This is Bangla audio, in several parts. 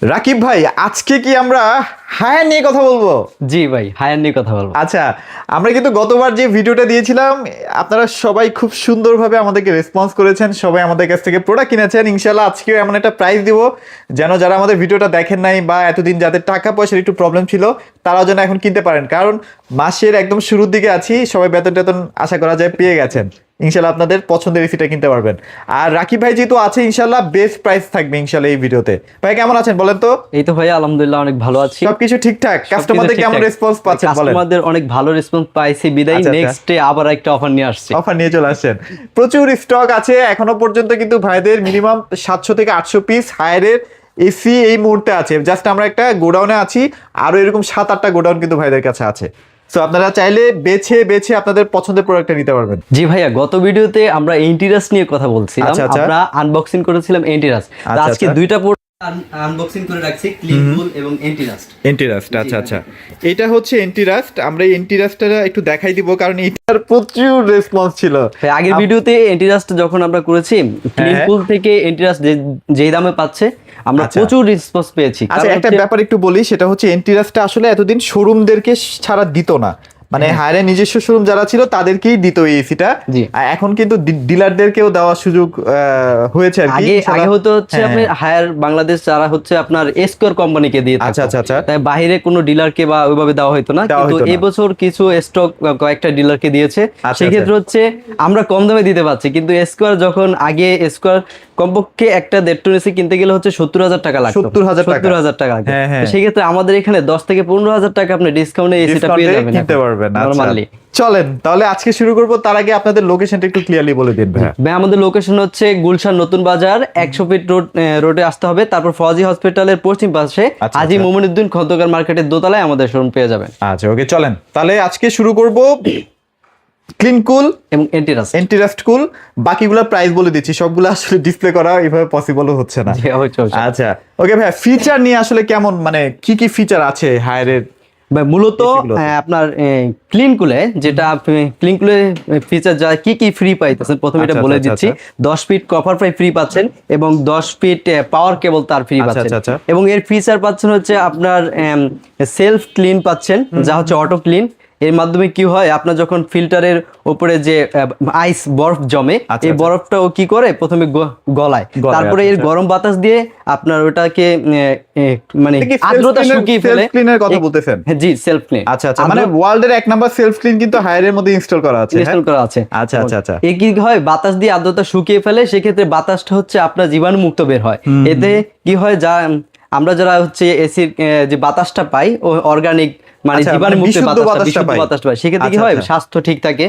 রাকিব ভাই, আজকে কি আমরা হায়ার নিয়ে কথা বলবো? জি ভাই, হায়ার নিয়ে কথা বলবো। আচ্ছা, আমরা কিন্তু গতবার যে ভিডিওটা দিয়েছিলাম, আপনারা সবাই খুব সুন্দরভাবে আমাদেরকে রেসপন্স করেছেন, সবাই আমাদের কাছ থেকে প্রোডাক্ট কিনেছেন। ইনশাল্লাহ আজকেও এমন একটা প্রাইস দিব যেন যারা আমাদের ভিডিওটা দেখেন নাই বা এতদিন যাদের টাকা পয়সার একটু প্রবলেম ছিল তারাও যেন এখন কিনতে পারেন, কারণ মাসের একদম শুরুর দিকে আছি, সবাই বেতন টেতন আশা করা যায় পেয়ে গেছেন। ইনশাল্লাহ আপনাদের পছন্দের এসিটা কিনতে পারবেন। আর রাকিব ভাই যেহেতু আছে, ইনশাল্লাহ বেস্ট প্রাইস থাকবে ইনশাল্লাহ এই ভিডিওতে। ভাই কেমন আছেন বলেন তো? এই তো ভাই, আলহামদুলিল্লাহ অনেক ভালো আছি। সবকিছু ঠিকঠাক? কাস্টমারদের কেমন রেসপন্স পাচ্ছেন বলেন? কাস্টমারদের অনেক ভালো রেসপন্স পাইছি বিদায় আচ্ছা, নেক্সট ডে আবার একটা অফার নিয়ে আসছি। অফার নিয়ে চলে আসছেন। প্রচুর স্টক আছে এখনো পর্যন্ত, কিন্তু ভাইদের মিনিমাম 700 থেকে 800 পিস হায়ারের এসি এই মুহূর্তে আছে। জাস্ট আমরা একটা গোডাউনে আছি, আরো এরকম 7-8টা গোডাউন কিন্তু ভাইদের কাছে আছে। সো আপনারা চাইলে বেছে বেছে আপনাদের পছন্দের প্রোডাক্টটা নিতে পারবেন। জি ভাইয়া, গত ভিডিওতে আমরা এন্টিরাস নিয়ে কথা বলছিলাম। আচ্ছা, আচ্ছা। আমরা আনবক্সিং করেছিলাম এন্টিরাস। আচ্ছা, আজকে আচ্ছা। দুইটা আনবক্সিং করে রাখছি, ক্লিন কুল এবং এন্টিরাস্ট। এন্টিরাস্ট, আচ্ছা আচ্ছা। এটা হচ্ছে এন্টিরাস্ট। আমরা এই এন্টিরাস্টটা একটু দেখাই দিব, কারণ এটার প্রচুর রেসপন্স ছিল। আগের ভিডিওতে এন্টিরাস্ট যখন আমরা করেছি, ক্লিন কুল থেকে এন্টিরাস্ট যেই দামে পাচ্ছে আমরা আচ্ছা। প্রচুর রেসপন্স পেয়েছি। আচ্ছা, একটা ব্যাপার একটু বলি, সেটা হচ্ছে এন্টিরাসটা আসলে এতদিন শোরুমদেরকে ছাড়া দিত না, মানে হায়ারে নিজস্ব শোরুম যারা ছিল তাদেরকেই দিত এই এসিটা। এখন কিন্তু ডিলারদেরকেও দেওয়ার সুযোগ হয়েছে আর কি। আগে হতো হচ্ছে আপনি হায়ার বাংলাদেশ যারা হচ্ছে আপনার এসকোর কোম্পানিকে দিয়ে থাকতো। আচ্ছা আচ্ছা আচ্ছা। তাই বাইরে কোনো ডিলারকে বা ওইভাবে দেওয়া হতো না, কিন্তু এই বছর কিছু স্টক কয়েকটা ডিলারকে দিয়েছে। সেই ক্ষেত্রে হচ্ছে আমরা কম দামে দিতে পারছি, কিন্তু স্কোয়ার যখন আগে স্কোয়ার কমপক্ষে একটা 1.5 টন এসি কিনতে গেলে হচ্ছে 70,000 টাকা লাগতো। 70,000 টাকা লাগে। সেই ক্ষেত্রে আমাদের এখানে 10 থেকে 15,000 টাকা আপনি ডিসকাউন্টে এসিটা পেয়ে যাবেন কিনতে পারবেন নরমালি। চলেন তাহলে আজকে শুরু করব। তার আগে আপনাদের লোকেশনটা একটু ক্লিয়ারলি বলে দিন ভাই। আমাদের লোকেশন হচ্ছে গুলশান নতুন বাজার 100 ফিট রোডে আসতে হবে। তারপর ফজি হসপিটালের পশ্চিম পাশে হাজী মোমিনুদ্দিন খন্দকার মার্কেটের দোতলায় আমাদের শোরুম পেয়ে যাবেন। আচ্ছা, ওকে, চলেন তাহলে আজকে শুরু করব। ক্লিন কুল এবং এন্টিরাস্ট কুল, বাকিগুলো প্রাইস বলে দিচ্ছি, সবগুলো আসলে ডিসপ্লে করা এইভাবে পসিবলও হচ্ছে না। আচ্ছা, ওকে ভাই, ফিচার নিয়ে আসলে কেমন, মানে কি কি ফিচার আছে হায়ারের? মূলত আপনার ক্লিন কুলে যেটা ক্লিন কুলে ফিচার যা কি কি ফ্রি পাইতেছেন প্রথমে এটা বলে দিচ্ছি। 10 ফিট কপার পাইপ ফ্রি পাচ্ছেন এবং 10 ফিট পাওয়ার কেবল তার ফ্রি পাচ্ছেন। এবং এর ফিচার পাচ্ছেন হচ্ছে আপনার সেলফ ক্লিন পাচ্ছেন, যা হচ্ছে অটো ক্লিন। এর মাধ্যমে কি হয়, আপনার যখন ফিল্টারের উপরে যে আইস বরফ জমে, এই বরফটাও কি করে প্রথমে গলায়, তারপরে এর গরম বাতাস দিয়ে আপনার ওটাকে মানে আর্দ্রতা শুকিয়ে ফেলে। সেলফ ক্লিনের কথা বলতেছেন? জি, সেলফ ক্লিন। আচ্ছা আচ্ছা, মানে ওয়ার্ল্ডের এক নাম্বার সেলফ ক্লিন কিন্তু হায়ারের মধ্যে ইনস্টল করা আছে। আচ্ছা আচ্ছা আচ্ছা। এই কি হয়, বাতাস দিয়ে আর্দ্রতা শুকিয়ে ফেলে, সেক্ষেত্রে বাতাসটা হচ্ছে আপনার জীবাণু মুক্ত বের হয়। এতে কি হয়, যা আমরা যারা হচ্ছে এসির যে বাতাসটা পাই ও অর্গানিক, মানে জীবাণু মুক্ত বাতাসটা পাই, সেক্ষেত্রে কি হয়, স্বাস্থ্য ঠিক থাকে,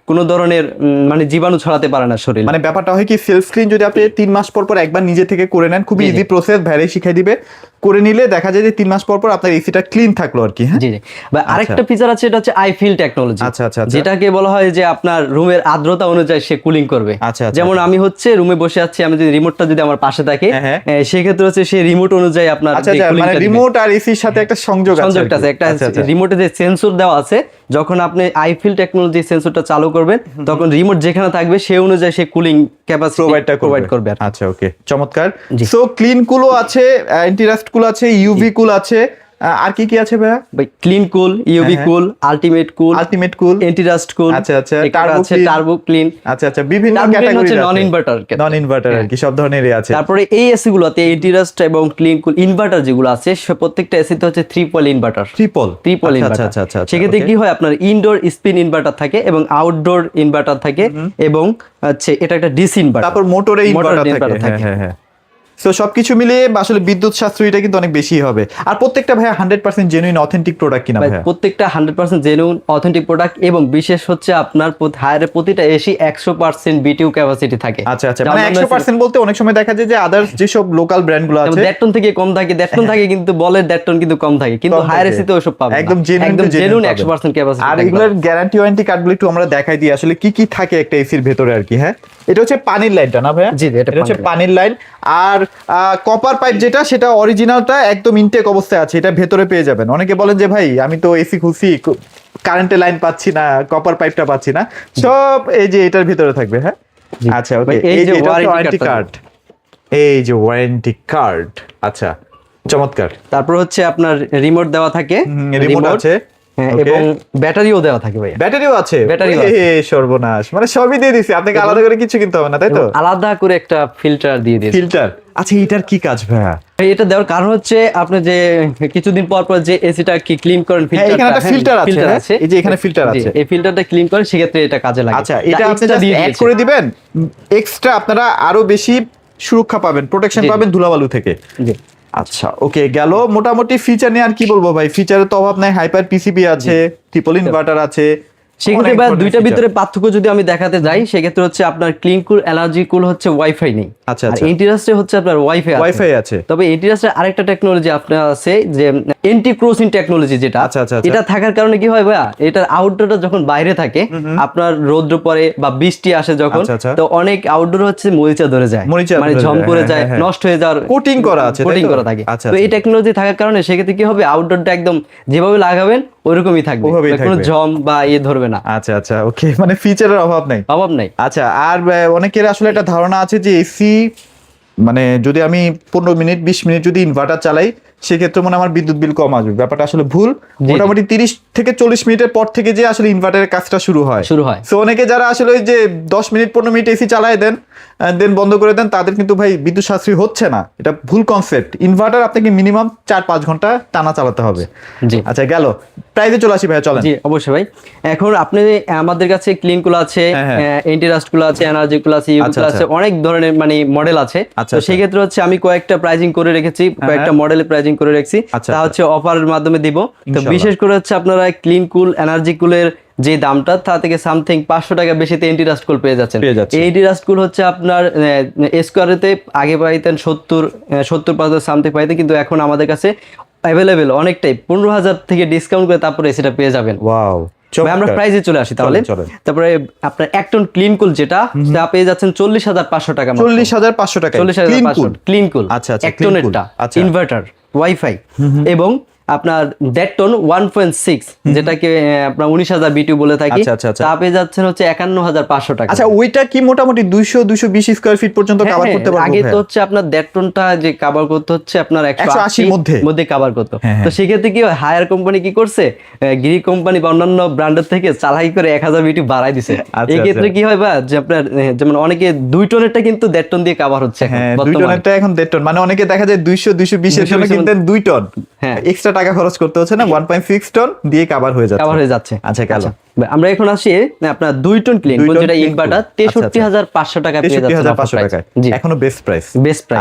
কোনো ধরনের মানে জীবাণু ছড়াতে পারে না শরীরে। মানে ব্যাপারটা হয় কি, সেলফ ক্লিন যদি আপনি 3 মাস পর পর একবার নিজে থেকে করে নেন, খুবই ইজি প্রসেস, ভাইরে শিখাই দিবে, করে নিলে দেখা যায় যে 3 মাস পর পর আপনার এসিটা ক্লিন থাকলো আর কি। হ্যাঁ, জি জি। আরেকটা ফিচার আছে, এটা হচ্ছে আই ফিল টেকনোলজি। আচ্ছা আচ্ছা, যেটাকে বলা হয় যে আপনার রুমের আর্দ্রতা অনুযায়ী সে কুলিং করবে। যেমন আমি হচ্ছে রুমে বসে আছি, আমি যদি রিমোটটা যদি আমার পাশে থাকে, সেক্ষেত্রে হচ্ছে সেই রিমোট অনুযায়ী আপনার মানে রিমোট আর এসির সাথে একটা সংযোগ আছে, একটা রিমোটে যে সেন্সর দেওয়া আছে, যখন আপনি আই ফিল টেকনোলজি সেন্সরটা চালু করবেন, তখন রিমোট যেখানে থাকবে সেই অনুযায়ী সে কুলিং ক্যাপাসিটি প্রোভাইড করবে। আচ্ছা, ওকে, চমৎকার। সো ক্লিন কুলও আছে, এন্টিরাস্ট কুল আছে, ইউভি কুল আছে, আর কি কি আছে ভাই? ক্লিন কুল, ইউভি কুল, আলটিমেট কুল, এন্টিরাস্ট কুল, আচ্ছা আচ্ছা, টার্বো ক্লিন। আচ্ছা আচ্ছা, বিভিন্ন ক্যাটাগরি আছে, নন ইনভার্টার আর কি, সব ধরনেরই আছে। তারপরে এই এসি গুলোতে এন্টিরাস্ট এবং ক্লিন কুল ইনভার্টার যেগুলো আছে, প্রত্যেকটা এসিতে হচ্ছে ট্রিপল ইনভার্টার। আচ্ছা আচ্ছা আচ্ছা। সেক্ষেত্রে কি হয়, আপনার ইনডোর স্পিন ইনভার্টার থাকে এবং আউটডোর ইনভার্টার থাকে, এবং হচ্ছে এটা একটা ডিসি ইনভার্টার, তারপর মোটরে ইনভার্টার থাকে। হ্যাঁ। সো সবকিছু মিলিয়ে আসলে বিদ্যুৎ সাশ্রয়টা কিন্তু অনেক বেশি হবে। আর প্রত্যেকটা ভাই 100% জেনুইন অথেন্টিক প্রোডাক্ট কিনা ভাই? প্রত্যেকটা 100% জেনুইন অথেন্টিক প্রোডাক্ট, এবং বিশেষ হচ্ছে আপনার হায়ারের প্রতিটা এসি 100% বিটিউ ক্যাপাসিটি থাকে। আচ্ছা আচ্ছা, মানে 100% বলতে অনেক সময় দেখা যায় যে আদার্স যেসব লোকাল ব্র্যান্ডগুলো আছে 1.5 টন থেকে কম থাকে, 1.5 টন থাকে, কিন্তু বলে 1.5 টন কিন্তু কম থাকে, কিন্তু হায়ার এসিতে ওসব পাবেন একদম জেনুইন 100% ক্যাপাসিটি। আর এগুলোর গ্যারান্টি ওয়ারেন্টি কার্ডগুলো একটু আমরা দেখাই দিই আসলে কি কি থাকে একটা এসির ভেতরে আর কি। হ্যাঁ, এটা হচ্ছে পানির লাইনটা না ভাইয়া? জি, এটা হচ্ছে পানির লাইন। আর কপার পাইপ যেটা, সেটা অরিজিনালটা একদম ইনটেক অবস্থায় আছে, এটা ভেতরে পেয়ে যাবেন। অনেকে বলেন যে ভাই আমি তো এসি খুলছি, কারেন্টের লাইন পাচ্ছি না, কপার পাইপটা পাচ্ছি না, সব এই যে এটার ভিতরে থাকবে। হ্যাঁ, আচ্ছা, ওকে, এই যে ওয়ারেন্টি কার্ড, এই যে ওয়ারেন্টি কার্ড। আচ্ছা, চমৎকার। তারপর হচ্ছে আপনার রিমোট দেওয়া থাকে, রিমোট আছে, এবং ব্যাটারিও দেওয়া থাকে ভাইয়া। ব্যাটারিও আছে, সর্বনাশ, মানে সবই দিয়ে দিছি, আপনাকে আলাদা করে কিছু কিনতে হবে না, তাই তো? আলাদা করে একটা ফিল্টার দিয়ে দিয়েছে। ফিল্টার, আচ্ছা এটার কি কাজ ভাইয়া? এটা দেওয়ার কারণ হচ্ছে আপনি যে কিছুদিন পর পর যে এসিটা কি ক্লিন করেন, এখানে একটা ফিল্টার আছে, এই যে এখানে ফিল্টার আছে, এই ফিল্টারটা ক্লিন করেন, সেক্ষেত্রে এটা কাজে লাগে। আচ্ছা, এটা আপনি জাস্ট অ্যাড করে দিবেন, এক্সট্রা আপনারা আরো বেশি সুরক্ষা পাবেন, প্রোটেকশন পাবেন ধুলাবালু থেকে। জি আচ্ছা ওকে, গেল মোটামুটি ফিচার নিয়ে আর কি বলবো ভাই, ফিচারের তো অভাব নাই, হাইপার পিসিবি আছে, ট্রিপল ইনভার্টার আছে। সেক্ষেত্রে ভাই দুইটার ভিতরে পার্থক্য যদি আমি দেখাতে যাই, সেক্ষেত্রে হচ্ছে আপনার ক্লিন কুল, এনার্জি কুল হচ্ছে ওয়াইফাই নেই, আচ্ছা আর এন্টিরাস্টে হচ্ছে আপনার ওয়াইফাই আছে। তবে এন্টিরাস্টে আরেকটা টেকনোলজি আপনার আছে, যে এন্টি ক্রসিং টেকনোলজি, যেটা এটা থাকার কারণে কি হয় ভাইয়া, এটার আউটডোরটা যখন বাইরে থাকে, আপনার রৌদ্র পড়ে বা বৃষ্টি আসে যখন, তো অনেক আউটডোর হচ্ছে মরিচা ধরে যায়, মানে ঝম করে যায়, নষ্ট হয়ে যাওয়ার কোটিং করা আছে, কোটিং করা থাকে। তো এই টেকনোলজি থাকার কারণে সেক্ষেত্রে কি হবে, আউটডোরটা একদম যেভাবে লাগাবেন ওইরকমই থাকবে, কোনো জম বা ধরবে না। আচ্ছা আচ্ছা ওকে, মানে ফিচারের অভাব নাই। আচ্ছা, আর অনেকের আসলে একটা ধারণা আছে যে এসি মানে যদি আমি 15 মিনিট 20 মিনিট যদি ইনভার্টার চালাই, সেক্ষেত্রে মনে আমার বিদ্যুৎ বিল কম আসবে, ব্যাপারটা আসলে ভুল। মোটামুটি 30 থেকে 40 মিনিটের পর থেকে যে আসলে ইনভার্টারের কাজটা শুরু হয়। সো অনেকে যারা আসলে ওই যে 10 মিনিট 15 মিনিট এসি চালায় দেন, দেন বন্ধ করে দেন, তাদের কিন্তু ভাই বিদ্যুৎ সাশ্রয়ী হচ্ছে না, এটা ভুল কনসেপ্ট। ইনভার্টার আপনাকে মিনিমাম 4-5 ঘন্টা টানা চালাতে হবে। জি আচ্ছা, গেল প্রাইসে চলে আসি ভাইয়া, চলেন। জি অবশ্যই ভাই। এখন আপনি আমাদের কাছে ক্লিন কুল আছে, এন্টিরাস্ট কুল আছে, এনার্জি কুল আছে, ইউ কুল আছে, অনেক ধরনের মানে মডেল আছে। তো সেই ক্ষেত্রে হচ্ছে আমি কয়েকটা প্রাইজিং করে রেখেছি, কয়েকটা মডেলের প্রাইজিং করে রেখেছি, তা হচ্ছে অফারের মাধ্যমে দিব। তো বিশেষ করে হচ্ছে আপনারা ক্লিন কুল, এনার্জি কুলের যে দামটা, তা থেকে সামথিং 500 টাকা বেশিতে এন্টিরাস্ট কুল পেয়ে যাচ্ছেন। এই এন্টিরাস্ট কুল হচ্ছে আপনার স্কোয়ারেতে আগে পাইতেন 70 সামথিং পাইতেন, কিন্তু এখন আমাদের কাছে অ্যাভেলেবেল অনেকটাই, 15,000 থেকে ডিসকাউন্ট করে তারপরে সেটা পেয়ে যাবেন। ওয়াও, আমরা প্রাইসে চলে আসি তাহলে। তারপরে আপনার 1 টন ক্লিন কুল যেটা, তা পেয়ে যাচ্ছেন 40,500 টাকা। 40,500 টাকা ক্লিন কুল, 1 টনেরটা, ইনভার্টার, ওয়াইফাই, এবং আপনার 1.5 টন 1.6, যেটাকে আপনার 19,000 বিটিউ বলে থাকি, তা পেয়ে যাচ্ছেন হচ্ছে 51,500 টাকা। আচ্ছা, ওইটা কি মোটামুটি 200-220 স্কয়ার ফিট পর্যন্ত কভার করতে পারবে? আগে তো হচ্ছে আপনার 1.5 টনটা যে কভার করতে হচ্ছে আপনার 180 মধ্যে কভার করতে। তো সেক্ষেত্রে কি হয়, হায়ার কোম্পানি কি করছে, গিরি কোম্পানি বা অন্যান্য ব্র্যান্ডের থেকে চালাই করে 1000 বিটিউ বাড়াই দিছে। এই ক্ষেত্রে কি হয় বা, যে আপনার যেমন অনেকে 2 টনেরটা কিন্তু 1.5 টন দিয়ে কভার হচ্ছে, 2 টনেরটা এখন 1.5 টন, মানে অনেকে দেখা যায় 200-220 এর জন্য কিনতেন 2 টন, এক্সট্রা টাকা খরচ করতে হচ্ছে না, 1.6 টন দিয়ে কভার হয়ে যাচ্ছে। আচ্ছা, গেল। আমরা এখন আসি আপনার 2 টন ক্লিন কুল, যেটা ইনভার্টার 63,500 টাকা পেয়ে যাচ্ছে। 63,500 টাকা এখনো বেস্ট প্রাইস।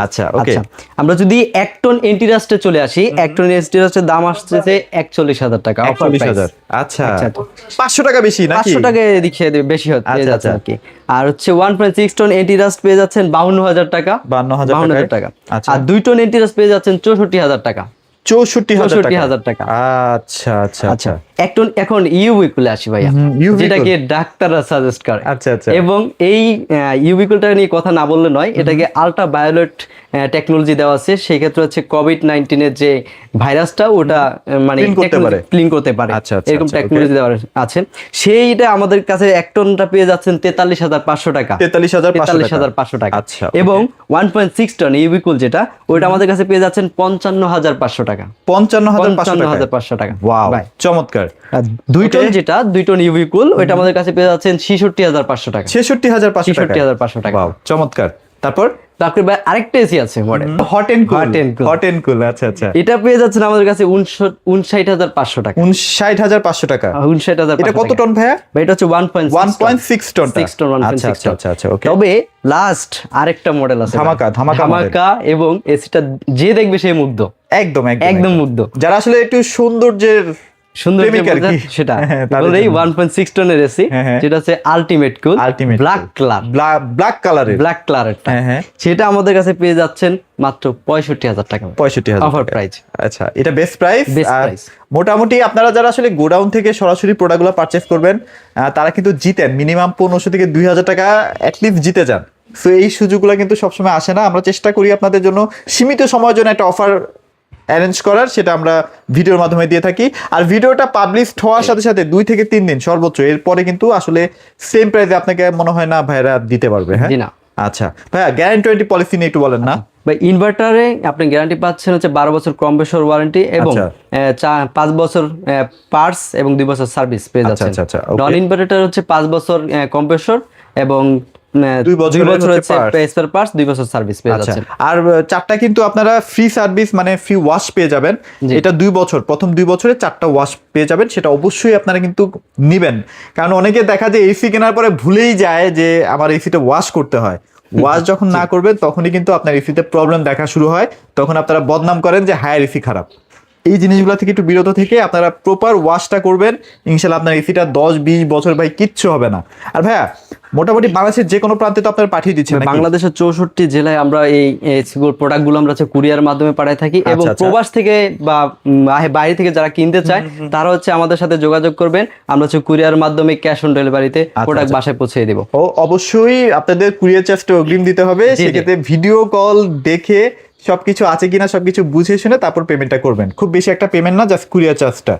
আচ্ছা ওকে, আমরা যদি 1 টন এন্টিরাস্টে চলে আসি, 1 টন এন্টিরাস্টের দাম আসছে 41,000 টাকা অফার প্রাইস। আচ্ছা 500 টাকা বেশি নাকি? 500 টাকা এদিকে বেশি হয়ে যাচ্ছে আর কি। আর হচ্ছে 1.6 টন এন্টিরাস্ট পেয়ে যাচ্ছেন 52,000 টাকা। 52,000 টাকা। আর 2 টন এন্টিরাস্ট পেয়ে যাচ্ছেন 64,000 টাকা। 64,000 টাকা। আচ্ছা আচ্ছা আচ্ছা। এখন ইউভি কুলে আসি ভাইয়া, যেটাকে ডাক্তাররা সাজেস্ট করে। আচ্ছা আচ্ছা। এবং এই ইউভি কুলটা নিয়ে কথা না বললে নয়, এটাকে আলট্রা ভায়োলেট টেকনোলজি দেওয়া আছে। সেই ক্ষেত্রে হচ্ছে কোভিড-19 এর যে ভাইরাসটা, ওটা মানে ক্লিন করতে পারে, এরকম টেকনোলজি দেওয়া আছে। সেইটা আমাদের কাছে 1 টনটা পেয়ে যাচ্ছেন 43,500 টাকা। 43,500 টাকা। এবং 1.6 টন ইউভি কুল যেটা, ওইটা আমাদের কাছে পেয়ে যাচ্ছেন 55,500 টাকা। 55,500 টাকা। ওয়াও, চমৎকার। 2 টন যেটা, 2 টন ইউভি কুল, ওইটা আমাদের কাছে পেয়ে যাচ্ছেন 66,500 টাকা। 66,500 টাকা। ওয়াও, চমৎকার। তারপর আরেকটা এসি আছে মডেল, হট এন্ড কুল। আচ্ছা আচ্ছা, এটা পেয়ে যাচ্ছেন আমাদের কাছে 59,500 টাকা। 59,500 টাকা। 59,500। এটা কত টন ভাইয়া? এটা হচ্ছে 1.6 টন। আচ্ছা আচ্ছা আচ্ছা ওকে। তবে লাস্ট আরেকটা মডেল আছে, ধামাকা, এবং এসিটা যে দেখবে সে মুগ্ধ, একদম মুগ্ধ। যারা আসলে একটু সৌন্দর্যের সেটা বলেই 1.6 টনের এসি, যেটা হচ্ছে আলটিমেট কুল, ব্ল্যাক কালারের, সেটা আমাদের কাছে পেয়ে যাচ্ছেন মাত্র 65,000 টাকা। 65,000 অফার প্রাইস। আচ্ছা, এটা বেস্ট প্রাইস। মোটামুটি আপনারা যারা আসলে গোডাউন থেকে সরাসরি প্রোডাক্টগুলো পারচেজ করবেন, তারা কিন্তু জিতেন, মিনিমাম 1500 থেকে 2,000 টাকা অ্যাটলিস্ট জিতে যান। সো এই সুযোগগুলো কিন্তু সবসময় আসে না। আমরা চেষ্টা করি আপনাদের জন্য সীমিত সময়ের জন্য একটা অফার অ্যারেঞ্জ করার, সেটা আমরা ভিডিওর মাধ্যমে দিয়ে থাকি। আর ভিডিওটা পাবলিশ হওয়ার সাথে সাথে 2 থেকে 3 দিন সর্বোচ্চ, এরপরে কিন্তু আসলে সেম প্রাইসে আপনাকে মনে হয় না ভাইরা দিতে পারবে। হ্যাঁ, আচ্ছা ভাইয়া, গ্যারান্টি ওয়ারেন্টি পলিসি নিয়ে একটু বলেন না। বা ইনভার্টারে আপনি গ্যারান্টি পাচ্ছেন হচ্ছে 12 বছর কম্প্রেসর ওয়ারেন্টি এবং 5 বছর পার্টস এবং 2 বছর সার্ভিস পেয়ে যাচ্ছেন। নন ইনভার্টার হচ্ছে 5 বছর কম্প্রেসর এবং 2 বছর হচ্ছে স্পেয়ার পার্টস, 2 বছর সার্ভিস পেয়ে যাচ্ছেন। আর 4টা কিন্তু আপনারা ফ্রি সার্ভিস মানে ফ্রি ওয়াশ পেয়ে যাবেন। এটা 2 বছর, প্রথম 2 বছরে 4টা ওয়াশ পেয়ে যাবেন। সেটা অবশ্যই আপনারা কিন্তু নিবেন, কারণ অনেকে দেখা যায় এসি কেনার পরে ভুলেই যায় যে আমার এসিটা ওয়াশ করতে হয়। ওয়াশ যখন না করবেন তখনই কিন্তু আপনার এসিতে প্রবলেম দেখা শুরু হয়, তখন আপনারা বদনাম করেন যে হায়ার এসি খারাপ। এই জিনিসগুলো থেকে একটু বিরত থেকে আপনারা প্রপার ওয়াশটা করবেন, ইনশাল্লাহ আপনার এসিটা 10-20 বছর ভাই কিচ্ছু হবে না। আর ভাইয়া মোটামুটি বাংলাদেশের যে কোনো প্রান্তে তো আপনারা পাঠিয়ে দিচ্ছেন নাকি? বাংলাদেশের 64 জেলায় আমরা এই প্রোডাক্টগুলো আমরা হচ্ছে কুরিয়ার মাধ্যমে পাঠিয়ে থাকি এবং প্রবাস থেকে বা বাইরে থেকে যারা কিনতে চায় তারা হচ্ছে আমাদের সাথে যোগাযোগ করবেন, আমরা হচ্ছে কুরিয়ার মাধ্যমে ক্যাশ অন ডেলিভারিতে প্রোডাক্ট বাসায় পৌঁছে দেব। ও অবশ্যই আপনাদের কুরিয়ার চার্জটা অগ্রিম দিতে হবে, সেক্ষেত্রে ভিডিও কল দেখে সবকিছু আছে কিনা সবকিছু বুঝে শুনে তারপর পেমেন্টটা করবেন। খুব বেশি একটা পেমেন্ট না, জাস্ট কুরিয়ার চার্জটা।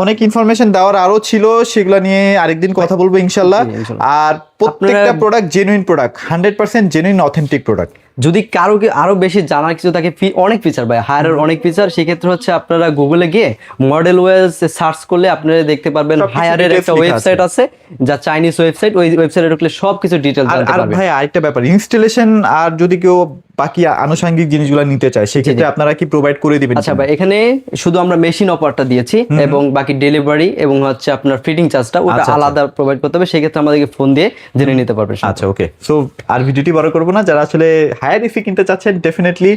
অনেক ইনফরমেশন দেওয়ার আরো ছিল, সেগুলো নিয়ে আরেকদিন কথা বলবো ইনশাল্লাহ। আর প্রত্যেকটা product genuine product, 100% genuine authentic product. যদি কারো আরো বেশি জানার কিছু থাকে, অনেক ফিচার ভাই, হায়ারের অনেক ফিচার, সেক্ষেত্রে হচ্ছে আপনারা গুগলে গিয়ে মডেল ওয়েলস সার্চ করলে আপনারা দেখতে পারবেন হায়ারের একটা ওয়েবসাইট আছে, যা চাইনিজ ওয়েবসাইট, ওই ওয়েবসাইটে ঢুকলে সবকিছু ডিটেইলস জানতে পারবেন। আর ভাই আরেকটা ব্যাপার, ইনস্টলেশন আর যদি কেউ বাকি আনুষঙ্গিক জিনিসগুলো নিতে চায় সেক্ষেত্রে আপনারা কি প্রোভাইড করে দিবেন? আচ্ছা ভাই, এখানে শুধু আমরা মেশিন অফারটা দিয়েছি এবং বাকি ডেলিভারি এবং হচ্ছে আপনার ফিটিং চার্জটা ওটা আলাদা প্রোভাইড করতে হবে, সেক্ষেত্রে আমাদেরকে ফোন দিয়ে জেনে নিতে পারবেন। আচ্ছা ওকে, সো আর ভিডিওটি বড় করবো না, যারা আসলে হায়ার এসি কিনতে চাচ্ছেন ডেফিনেটলি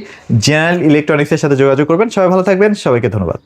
জেনারেল ইলেকট্রনিক্সের সাথে যোগাযোগ করবেন। সবাই ভালো থাকবেন, সবাইকে ধন্যবাদ।